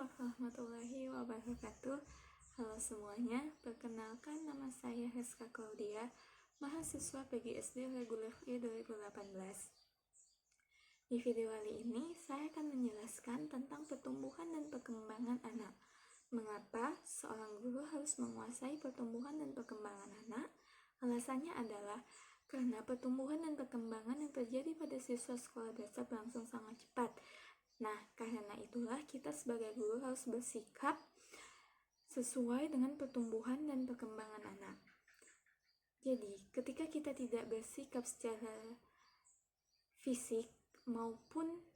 warahmatullahi wabarakatuh. Halo semuanya, perkenalkan nama saya Heska Claudia, mahasiswa PGSD Reguler E 2018. Di video kali ini, saya akan menjelaskan tentang pertumbuhan dan perkembangan anak. Mengapa seorang guru harus menguasai pertumbuhan dan perkembangan anak? Alasannya adalah karena pertumbuhan dan perkembangan yang terjadi pada siswa sekolah dasar berlangsung sangat cepat. Nah, karena itulah kita sebagai guru harus bersikap sesuai dengan pertumbuhan dan perkembangan anak. Jadi, ketika kita tidak bersikap secara fisik maupun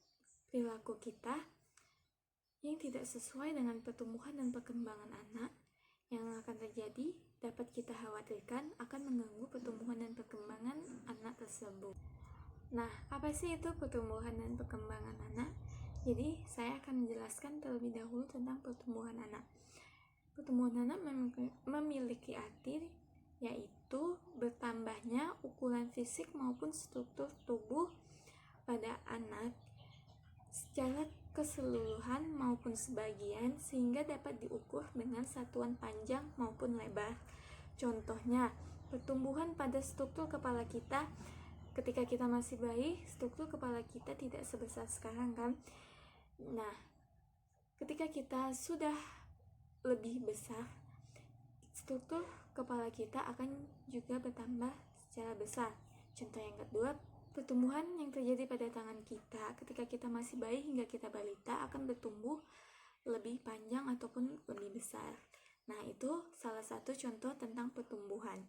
perilaku kita yang tidak sesuai dengan pertumbuhan dan perkembangan anak, yang akan terjadi dapat kita khawatirkan akan mengganggu pertumbuhan dan perkembangan anak tersebut. Nah, apa sih itu pertumbuhan dan perkembangan anak? Jadi, saya akan menjelaskan terlebih dahulu tentang pertumbuhan anak. Pertumbuhan anak memiliki arti yaitu bertambahnya ukuran fisik maupun struktur tubuh pada anak secara keseluruhan maupun sebagian sehingga dapat diukur dengan satuan panjang maupun lebar. Contohnya, pertumbuhan pada struktur kepala kita. Ketika kita masih bayi, struktur kepala kita tidak sebesar sekarang kan? Nah, ketika kita sudah lebih besar, struktur kepala kita akan juga bertambah secara besar. Contoh yang kedua, pertumbuhan yang terjadi pada tangan kita ketika kita masih bayi hingga kita balita akan bertumbuh lebih panjang ataupun lebih besar. Nah, itu salah satu contoh tentang pertumbuhan.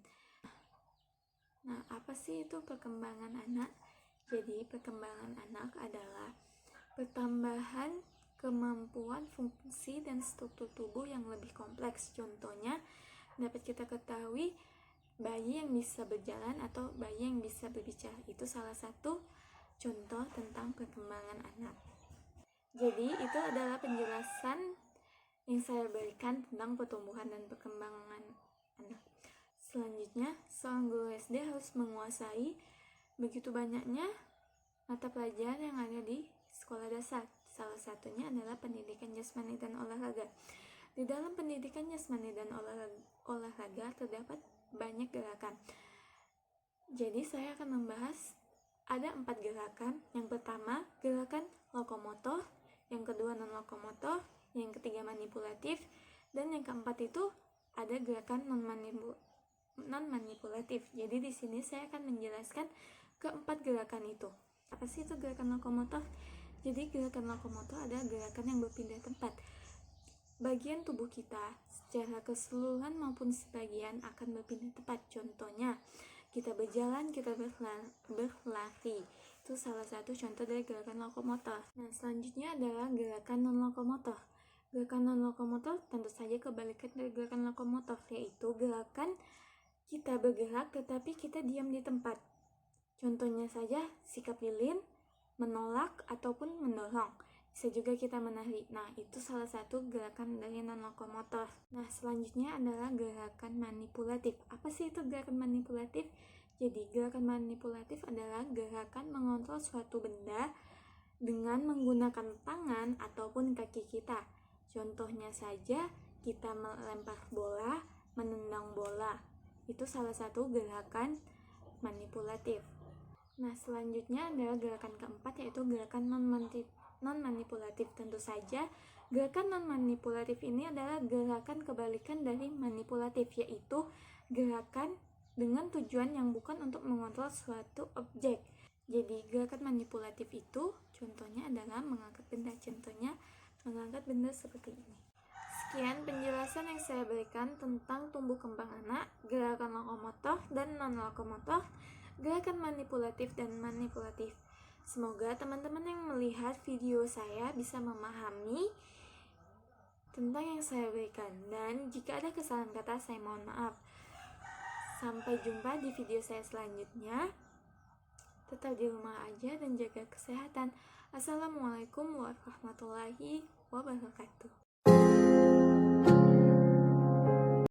Nah, apa sih itu perkembangan anak? Jadi, perkembangan anak adalah pertambahan kemampuan fungsi dan struktur tubuh yang lebih kompleks. Contohnya, dapat kita ketahui bayi yang bisa berjalan atau bayi yang bisa berbicara. Itu salah satu contoh tentang perkembangan anak. Jadi, itu adalah penjelasan yang saya berikan tentang pertumbuhan dan perkembangan anak. Selanjutnya, seorang guru SD harus menguasai begitu banyaknya mata pelajaran yang ada di sekolah dasar. Salah satunya adalah pendidikan jasmani dan olahraga. Di dalam pendidikan jasmani dan olahraga terdapat banyak gerakan. Jadi saya akan membahas ada 4 gerakan. Yang pertama, gerakan lokomotor. Yang kedua, non-lokomotor. Yang ketiga, manipulatif. Dan yang keempat itu ada gerakan non-manipulatif. Jadi di sini saya akan menjelaskan keempat gerakan itu. Apa sih itu gerakan lokomotor? Jadi gerakan lokomotor adalah gerakan yang berpindah tempat. Bagian tubuh kita secara keseluruhan maupun sebagian akan berpindah tempat. Contohnya, kita berjalan, kita berlari. Itu salah satu contoh dari gerakan lokomotor. Nah, selanjutnya adalah gerakan non-lokomotor. Gerakan non-lokomotor tentu saja kebalikan dari gerakan lokomotor, yaitu gerakan kita bergerak tetapi kita diam di tempat. Contohnya saja sikap lilin, menolak, ataupun mendorong. Bisa juga kita menari. Nah, itu salah satu gerakan dari non-lokomotor. Nah, selanjutnya adalah gerakan manipulatif. Apa sih itu gerakan manipulatif? Jadi, gerakan manipulatif adalah gerakan mengontrol suatu benda dengan menggunakan tangan ataupun kaki kita. Contohnya saja, kita melempar bola, menendang bola. Itu salah satu gerakan manipulatif. Nah, selanjutnya adalah gerakan keempat, yaitu gerakan non-manipulatif. Tentu saja, gerakan non-manipulatif ini adalah gerakan kebalikan dari manipulatif, yaitu gerakan dengan tujuan yang bukan untuk mengontrol suatu objek. Jadi, gerakan manipulatif itu contohnya adalah mengangkat benda. Contohnya, mengangkat benda seperti ini. Sekian penjelasan yang saya berikan tentang tumbuh kembang anak, gerakan lokomotor dan non-lokomotor, gerakan manipulatif dan manipulatif. Semoga teman-teman yang melihat video saya bisa memahami tentang yang saya berikan. Dan jika ada kesalahan kata, saya mohon maaf. Sampai jumpa di video saya selanjutnya. Tetap di rumah aja dan jaga kesehatan. Assalamualaikum warahmatullahi wabarakatuh.